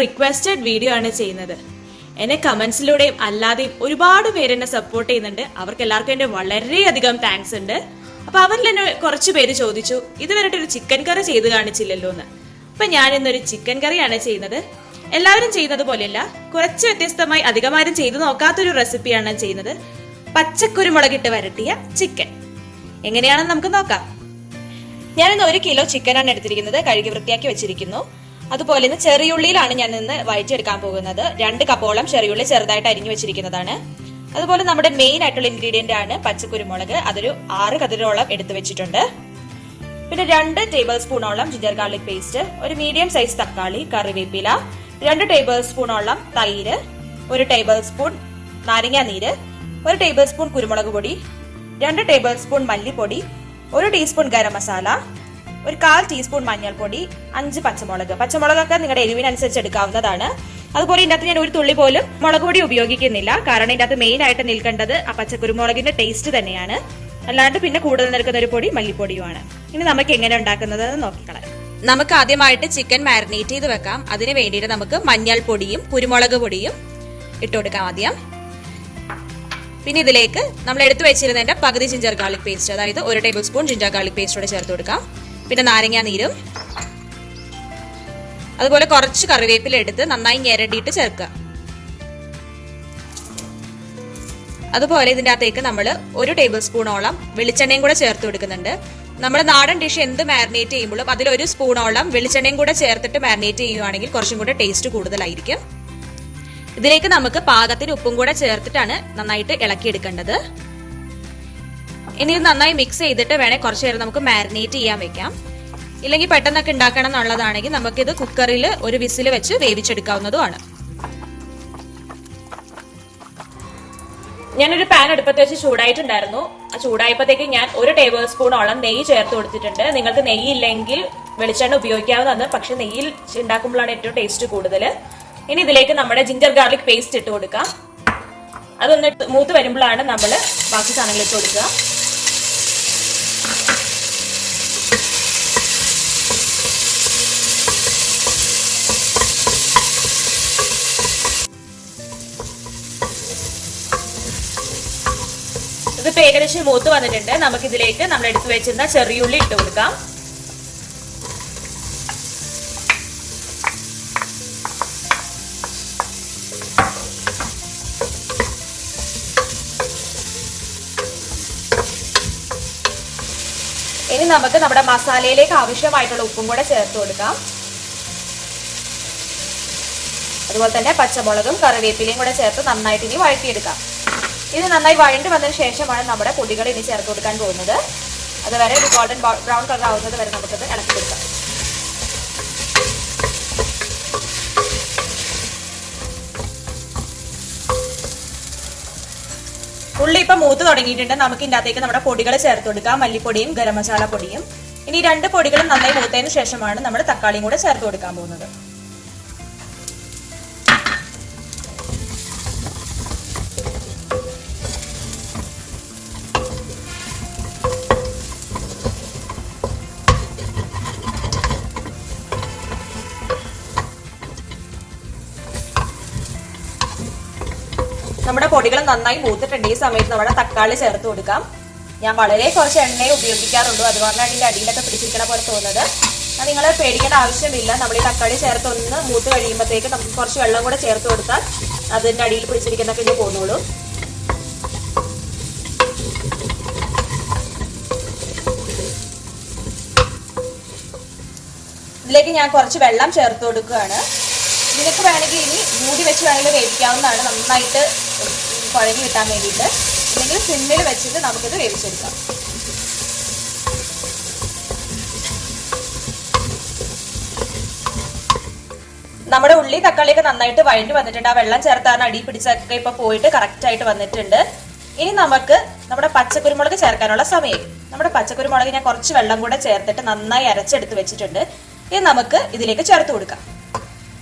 Requested video ആണ് ചെയ്യുന്നത്. എന്നെ കമന്റ്സിലൂടെയും അല്ലാതെയും ഒരുപാട് പേര് എന്നെ സപ്പോർട്ട് ചെയ്യുന്നുണ്ട്. അവർക്ക് എല്ലാവർക്കും എന്റെ വളരെയധികം താങ്ക്സ് ഉണ്ട്. അപ്പൊ അവരിൽ എന്നെ കുറച്ച് പേര് ചോദിച്ചു, ഇതുവരെ ഒരു ചിക്കൻ കറി ചെയ്ത് കാണിച്ചില്ലല്ലോ എന്ന്. അപ്പൊ ഞാൻ ഇന്നൊരു ചിക്കൻ കറിയാണ് ചെയ്യുന്നത്. എല്ലാവരും ചെയ്യുന്നത് പോലെയല്ല, കുറച്ച് വ്യത്യസ്തമായി അധികമാരും ചെയ്തു നോക്കാത്തൊരു റെസിപ്പിയാണ് ചെയ്യുന്നത്. പച്ചക്കുരുമുളകിട്ട് വരട്ടിയ ചിക്കൻ എങ്ങനെയാണെന്ന് നമുക്ക് നോക്കാം. ഞാനിന്ന് 1 കിലോ ചിക്കനാണ് എടുത്തിരിക്കുന്നത്. കഴുകി വൃത്തിയാക്കി വെച്ചിരിക്കുന്നു. അതുപോലെ ഇന്ന് ചെറിയുള്ളിയിലാണ് ഞാൻ ഇന്ന് വഴറ്റിയെടുക്കാൻ പോകുന്നത്. 2 കപ്പോളം ചെറിയുള്ളി ചെറുതായിട്ട് അരിഞ്ഞു വെച്ചിരിക്കുന്നതാണ്. അതുപോലെ നമ്മുടെ മെയിൻ ആയിട്ടുള്ള ഇൻഗ്രീഡിയന്റ് ആണ് പച്ചക്കുരുമുളക്. അതൊരു 6 കതിരോളം എടുത്തു വെച്ചിട്ടുണ്ട്. പിന്നെ 2 ടേബിൾ സ്പൂണോളം ജിഞ്ചർ ഗാർലിക് പേസ്റ്റ്, ഒരു മീഡിയം സൈസ് തക്കാളി, കറിവേപ്പില, 2 ടേബിൾ സ്പൂണോളം തൈര്, 1 ടേബിൾ സ്പൂൺ നാരങ്ങാ നീര്, 1 ടേബിൾ സ്പൂൺ കുരുമുളക് പൊടി, 2 ടേബിൾ സ്പൂൺ മല്ലിപ്പൊടി, 1 ടീസ്പൂൺ ഗരം മസാല, 1/4 ടീസ്പൂൺ മഞ്ഞൾപ്പൊടി, 5 പച്ചമുളക്. പച്ചമുളകൊക്കെ നിങ്ങളുടെ എരിവിനനുസരിച്ച് എടുക്കാവുന്നതാണ്. അതുപോലെ ഇതിനകത്ത് ഞാൻ ഒരു തുള്ളി പോലും മുളക് പൊടി ഉപയോഗിക്കുന്നില്ല. കാരണം ഇതിനകത്ത് മെയിൻ ആയിട്ട് നിൽക്കേണ്ടത് ആ പച്ചക്കുരുമുളകിന്റെ ടേസ്റ്റ് തന്നെയാണ്. അല്ലാണ്ട് പിന്നെ കൂടുതൽ നിൽക്കുന്ന ഒരു പൊടി മല്ലിപ്പൊടിയുമാണ്. ഇനി നമുക്ക് എങ്ങനെ ഉണ്ടാക്കുന്നത് നോക്കിക്കളയാം. നമുക്ക് ആദ്യമായിട്ട് ചിക്കൻ മാരിനേറ്റ് ചെയ്ത് വെക്കാം. അതിന് വേണ്ടിയിട്ട് നമുക്ക് മഞ്ഞൾപ്പൊടിയും കുരുമുളക് പൊടിയും ഇട്ടുകൊടുക്കാം ആദ്യം. പിന്നെ ഇതിലേക്ക് നമ്മൾ എടുത്തു വെച്ചിരുന്നതിന്റെ പകുതി ജിഞ്ചർ ഗാർലിക് പേസ്റ്റ്, അതായത് 1 ടേബിൾ സ്പൂൺ ജിഞ്ചർ ഗാർലിക് പേസ്റ്റോടെ ചേർത്ത് കൊടുക്കാം. പിന്നെ നാരങ്ങാ നീരും, അതുപോലെ കുറച്ച് കറിവേപ്പില എടുത്ത് നന്നായി ഞെരടിയിട്ട് ചേർക്കുക. അതുപോലെ ഇതിൻ്റെ അകത്തേക്ക് നമ്മൾ 1 ടേബിൾ സ്പൂണോളം വെളിച്ചെണ്ണയും കൂടെ ചേർത്ത് കൊടുക്കുന്നുണ്ട്. നമ്മുടെ നാടൻ ഡിഷ് എന്ത് മാരിനേറ്റ് ചെയ്യുമ്പോഴും അതിൽ 1 സ്പൂണോളം വെളിച്ചെണ്ണയും കൂടെ ചേർത്തിട്ട് മാരിനേറ്റ് ചെയ്യുകയാണെങ്കിൽ കുറച്ചും കൂടെ ടേസ്റ്റ് കൂടുതലായിരിക്കും. ഇതിലേക്ക് നമുക്ക് പാകത്തിന് ഉപ്പും കൂടെ ചേർത്തിട്ടാണ് നന്നായിട്ട് ഇളക്കിയെടുക്കേണ്ടത്. ഇനി ഇത് നന്നായി മിക്സ് ചെയ്തിട്ട് വേണേൽ കുറച്ചു നേരം നമുക്ക് മാരിനേറ്റ് ചെയ്യാൻ വെക്കാം. ഇല്ലെങ്കിൽ പെട്ടെന്നൊക്കെ ഉണ്ടാക്കണം എന്നുള്ളതാണെങ്കിൽ നമുക്കിത് കുക്കറിൽ 1 വിസിൽ വെച്ച് വേവിച്ചെടുക്കാവുന്നതുമാണ്. ഞാനൊരു പാൻ അടുപ്പത്ത് വെച്ച് ചൂടായിട്ടുണ്ടായിരുന്നു. ആ ചൂടായപ്പോഴത്തേക്ക് ഞാൻ 1 ടേബിൾ സ്പൂണോളം നെയ്യ് ചേർത്ത് കൊടുത്തിട്ടുണ്ട്. നിങ്ങൾക്ക് നെയ്യ് ഇല്ലെങ്കിൽ വെളിച്ചെണ്ണ ഉപയോഗിക്കാവുന്നതാണ്. പക്ഷെ നെയ്യിൽ ഉണ്ടാക്കുമ്പോഴാണ് ഏറ്റവും ടേസ്റ്റ് കൂടുതൽ. ഇനി ഇതിലേക്ക് നമ്മുടെ ജിഞ്ചർ ഗാർലിക് പേസ്റ്റ് ഇട്ട് കൊടുക്കാം. അതൊന്ന് മൂത്ത് വരുമ്പോഴാണ് നമ്മൾ ബാക്കി സാധനങ്ങൾ ഇട്ട് കൊടുക്കുക. ഇതിപ്പോ ഏകദേശം മൂത്ത് വന്നിട്ടുണ്ട്. നമുക്കിതിലേക്ക് നമ്മൾ എടുത്തു വെച്ചിരുന്ന ചെറിയുള്ളി ഇട്ട് കൊടുക്കാം. ഇനി നമുക്ക് നമ്മുടെ മസാലയിലേക്ക് ആവശ്യമായിട്ടുള്ള ഉപ്പും കൂടെ ചേർത്ത് കൊടുക്കാം. അതുപോലെ തന്നെ പച്ചമുളകും കറിവേപ്പിലയും കൂടെ ചേർത്ത് നന്നായിട്ട് ഇനി വഴറ്റിയെടുക്കാം. ഇത് നന്നായി വഴണ്ടി വന്നതിന് ശേഷമാണ് നമ്മുടെ പൊടികൾ ഇനി ചേർത്ത് കൊടുക്കാൻ പോകുന്നത്. അതുവരെ ഒരു ഗോൾഡൻ ബ്രൗൺ കളർ ആവുന്നത് വരെ നമുക്കത് ഇളക്കി കൊടുക്കാം. ഉള്ളി ഇപ്പൊ മൂത്ത് തുടങ്ങിയിട്ടുണ്ട്. നമുക്ക് ഇതിൻ്റെ അകത്തേക്ക് നമ്മുടെ പൊടികൾ ചേർത്ത് കൊടുക്കാം. മല്ലിപ്പൊടിയും ഗരം മസാല പൊടിയും. ഇനി 2 പൊടികളും നന്നായി മൂത്തതിന് ശേഷമാണ് നമ്മൾ തക്കാളിയും കൂടെ ചേർത്ത് കൊടുക്കാൻ പോകുന്നത്. നമ്മുടെ പൊടികൾ നന്നായി മൂത്തിട്ടുണ്ട്. ഈ സമയത്ത് നമ്മുടെ തക്കാളി ചേർത്ത് കൊടുക്കാം. ഞാൻ വളരെ കുറച്ച് എണ്ണയെ ഉപയോഗിക്കാറുള്ളൂ. അതുകൊണ്ടാണ് ഇതിന്റെ അടിയിലൊക്കെ പിടിച്ചിരിക്കണ പോലെ തോന്നുന്നത്. അത് നിങ്ങൾ പേടിക്കേണ്ട ആവശ്യമില്ല. നമ്മൾ ഈ തക്കാളി ചേർത്ത് ഒന്ന് മൂത്ത് കഴിയുമ്പോഴത്തേക്ക് നമുക്ക് കുറച്ച് വെള്ളം കൂടെ ചേർത്ത് കൊടുത്താൽ അതിന്റെ അടിയിൽ പിടിച്ചിരിക്കുന്നൊക്കെ ഇനി പോന്നോളൂ. ഇതിലേക്ക് ഞാൻ കുറച്ച് വെള്ളം ചേർത്ത് കൊടുക്കുകയാണ്. ഇതിലേക്ക് വേണമെങ്കിൽ ഇനി മൂടി വെച്ച് വേണമെങ്കിൽ വേവിക്കാവുന്നതാണ്, നന്നായിട്ട് കുഴഞ്ഞു കിട്ടാൻ വേണ്ടിയിട്ട്. അല്ലെങ്കിൽ സിമ്മിൽ വെച്ചിട്ട് നമുക്കിത് വേവിച്ചെടുക്കാം. നമ്മുടെ ഉള്ളി തക്കാളിയൊക്കെ നന്നായിട്ട് വഴഞ്ഞു വന്നിട്ടുണ്ട്. ആ വെള്ളം ചേർത്താണ് അടി പിടിച്ചൊക്കെ ഇപ്പൊ പോയിട്ട് കറക്റ്റ് ആയിട്ട് വന്നിട്ടുണ്ട്. ഇനി നമുക്ക് നമ്മുടെ പച്ചക്കുരുമുളക് ചേർക്കാനുള്ള സമയം. നമ്മുടെ പച്ചക്കുരുമുളക് ഞാൻ കുറച്ച് വെള്ളം കൂടെ ചേർത്തിട്ട് നന്നായി അരച്ചെടുത്ത് വെച്ചിട്ടുണ്ട്. ഇനി നമുക്ക് ഇതിലേക്ക് ചേർത്ത് കൊടുക്കാം.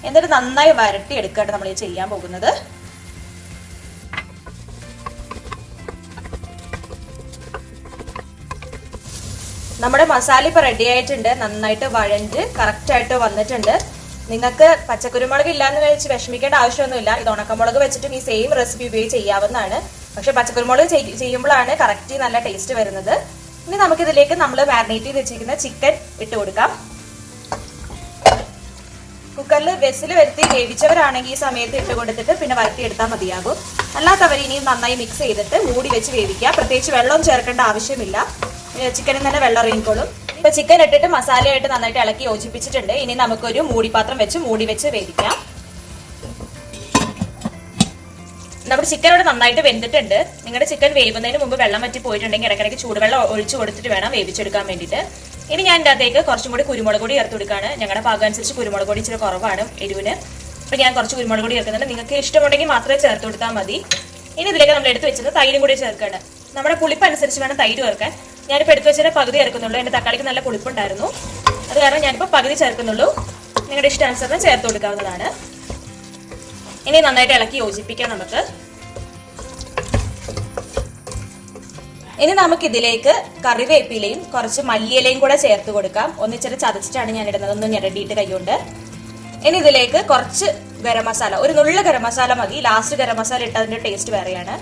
എന്നിട്ട് നന്നായി വരട്ടി എടുക്കുകയാണ് നമ്മൾ ചെയ്യാൻ പോകുന്നത്. നമ്മുടെ മസാല ഇപ്പൊ റെഡി ആയിട്ടുണ്ട്. നന്നായിട്ട് വഴഞ്ഞ് കറക്റ്റ് ആയിട്ട് വന്നിട്ടുണ്ട്. നിങ്ങൾക്ക് പച്ചക്കുരുമുളക് ഇല്ലാന്ന് വെച്ച് വിഷമിക്കേണ്ട ആവശ്യമൊന്നുമില്ല. ഇത് ഉണക്കമുളക് വെച്ചിട്ടും ഈ സെയിം റെസിപ്പി ഉപയോഗിച്ച് ചെയ്യാവുന്നതാണ്. പക്ഷെ പച്ചക്കുരുമുളക് ചെയ്യുമ്പോഴാണ് കറക്റ്റ് നല്ല ടേസ്റ്റ് വരുന്നത്. ഇനി നമുക്കിതിലേക്ക് നമ്മൾ മാരിനേറ്റ് ചെയ്ത് വെച്ചിരിക്കുന്ന ചിക്കൻ ഇട്ട് കൊടുക്കാം. കുക്കറിൽ വെസിൽ വരുത്തി വേവിച്ചവരാണെങ്കിൽ ഈ സമയത്ത് ഇട്ട് കൊടുത്തിട്ട് പിന്നെ വരട്ടിയെടുത്താൽ മതിയാകും. അല്ലാത്തവർ ഇനിയും നന്നായി മിക്സ് ചെയ്തിട്ട് മൂടി വെച്ച് വേവിക്കുക. പ്രത്യേകിച്ച് വെള്ളം ചേർക്കേണ്ട ആവശ്യമില്ല, ചിക്കനിൽ തന്നെ വെള്ളം ഇറങ്ങിക്കോളും. ഇപ്പൊ ചിക്കൻ ഇട്ടിട്ട് മസാലയായിട്ട് നന്നായിട്ട് ഇളക്കി യോജിപ്പിച്ചിട്ടുണ്ട്. ഇനി നമുക്കൊരു മൂടിപ്പാത്രം വെച്ച് മൂടി വെച്ച് വേവിക്കാം. നമ്മുടെ ചിക്കൻ ഇവിടെ നന്നായിട്ട് വെന്തിട്ടുണ്ട്. നിങ്ങളുടെ ചിക്കൻ വേവുന്നതിന് മുമ്പ് വെള്ളം വറ്റി പോയിട്ടുണ്ടെങ്കിൽ ഇടയ്ക്കിടയ്ക്ക് ചൂടുവെള്ളം ഒഴിച്ചു കൊടുത്തിട്ട് വേണം വേവിച്ചെടുക്കാൻ വേണ്ടിയിട്ട്. ഇനി ഞാൻ ഇതിൻ്റെ അകത്തേക്ക് കുറച്ചും കൂടി കുരുമുളക് പൊടി ചേർത്ത് കൊടുക്കുകയാണ്. ഞങ്ങളുടെ പാകം അനുസരിച്ച് കുരുമുളക് പൊടി ഇച്ചിരി കുറവാണ് എരിവിന്. അപ്പോൾ ഞാൻ കുറച്ച് കുരുമുളക് പൊടി ചേർക്കുന്നുണ്ട്. നിങ്ങൾക്ക് ഇഷ്ടമുണ്ടെങ്കിൽ മാത്രമേ ചേർത്ത് കൊടുത്താൽ മതി. ഇനി ഇതിലേക്ക് നമ്മൾ എടുത്ത് വെച്ചത് തൈരും കൂടി ചേർക്കണം. നമ്മുടെ പുളിപ്പ് അനുസരിച്ച് വേണം തൈര് ചേർക്കാൻ. ഞാനിപ്പോൾ എടുത്ത് വെച്ചത് പകുതി ചേർക്കുന്നുള്ളൂ. എൻ്റെ തക്കാളിക്ക് നല്ല പുളിപ്പുണ്ടായിരുന്നു, അത് കാരണം ഞാനിപ്പോൾ പകുതി ചേർക്കുന്നുള്ളൂ. നിങ്ങളുടെ ഇഷ്ടാനുസരണം ചേർത്ത് കൊടുക്കാവുന്നതാണ്. ഇനി നന്നായിട്ട് ഇളക്കി യോജിപ്പിക്കാം നമുക്ക്. ഇനി നമുക്ക് ഇതിലേക്ക് കറിവേപ്പിലയും കുറച്ച് മല്ലിയിലയും കൂടെ ചേർത്ത് കൊടുക്കാം. ഒന്നിച്ചിട്ട് ചതച്ചിട്ടാണ് ഞാൻ ഇടുന്നത്, ഒന്ന് ഞെരടിയിട്ട് കൈകൊണ്ട്. ഇനി ഇതിലേക്ക് കുറച്ച് ഗരം മസാല, ഒരു നുള്ള് ഗരം മസാല മതി. ലാസ്റ്റ് ഗരം മസാല ഇട്ടതിന്റെ ടേസ്റ്റ് വേറെയാണ്.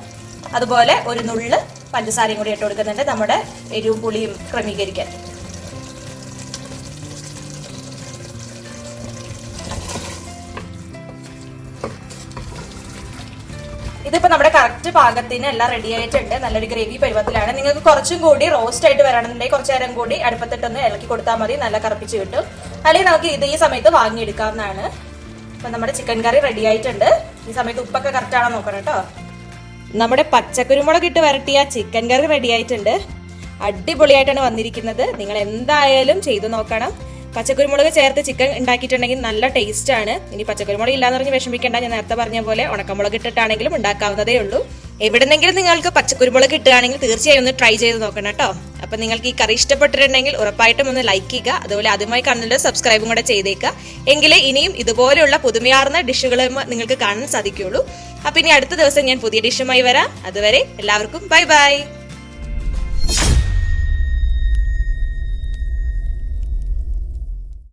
അതുപോലെ ഒരു നുള്ള് പഞ്ചസാരയും കൂടി ഇട്ട് കൊടുക്കുന്നുണ്ട്, നമ്മുടെ എരിവും പുളിയും ക്രമീകരിക്കാൻ. ഇതിപ്പോ നമ്മുടെ കറക്റ്റ് പാകത്തിന് എല്ലാം റെഡി ആയിട്ടുണ്ട്. നല്ലൊരു ഗ്രേവി പരുവത്തിലാണ്. നിങ്ങൾക്ക് കുറച്ചും കൂടി റോസ്റ്റ് ആയിട്ട് വരണമെന്നുണ്ടെങ്കിൽ കുറച്ചു നേരം കൂടി അടുപ്പത്തിട്ടൊന്ന് ഇളക്കി കൊടുത്താൽ മതി, നല്ല കറപ്പിച്ച് കിട്ടും. അല്ലെങ്കിൽ നമുക്ക് ഇത് ഈ സമയത്ത് വാങ്ങിയെടുക്കാവുന്നതാണ്. അപ്പൊ നമ്മുടെ ചിക്കൻ കറി റെഡി ആയിട്ടുണ്ട്. ഈ സമയത്ത് ഉപ്പൊക്കെ കറക്റ്റ് ആണോ നോക്കണം കേട്ടോ. നമ്മുടെ പച്ചക്കുരുമുളക് ഇട്ട് വരട്ടിയ ചിക്കൻ കറി റെഡി ആയിട്ടുണ്ട്. അടിപൊളിയായിട്ടാണ് വന്നിരിക്കുന്നത്. നിങ്ങൾ എന്തായാലും ചെയ്തു നോക്കണം. പച്ചക്കുരുമുളക് ചേർത്ത് ചിക്കൻ ഉണ്ടാക്കിയിട്ടുണ്ടെങ്കിൽ നല്ല ടേസ്റ്റ് ആണ്. ഇനി പച്ചക്കുരുമുളക് ഇല്ലാന്ന് പറഞ്ഞ് വിഷമിക്കേണ്ട. ഞാൻ നേരത്തെ പറഞ്ഞ പോലെ ഉണക്കമുളക് ഇട്ടിട്ടാണെങ്കിലും ഉണ്ടാക്കാവുന്നതേ ഉള്ളൂ. എവിടെന്നെങ്കിലും നിങ്ങൾക്ക് പച്ചക്കുരുമുളക് ഇട്ടുകയാണെങ്കിൽ തീർച്ചയായും ഒന്ന് ട്രൈ ചെയ്ത് നോക്കണം കേട്ടോ. അപ്പൊ നിങ്ങൾക്ക് ഈ കറി ഇഷ്ടപ്പെട്ടിട്ടുണ്ടെങ്കിൽ ഉറപ്പായിട്ടും ഒന്ന് ലൈക്ക് ചെയ്യുക. അതുപോലെ ആദ്യമായി കാണുന്നുണ്ട് സബ്സ്ക്രൈബും കൂടെ ചെയ്തേക്കുക. എങ്കിലേ ഇനിയും ഇതുപോലെയുള്ള പുതുമയാർന്ന ഡിഷുകൾ നിങ്ങൾക്ക് കാണാൻ സാധിക്കുകയുള്ളൂ. അപ്പൊ ഇനി അടുത്ത ദിവസം ഞാൻ പുതിയ ഡിഷുമായി വരാം. അതുവരെ എല്ലാവർക്കും ബൈ ബൈ.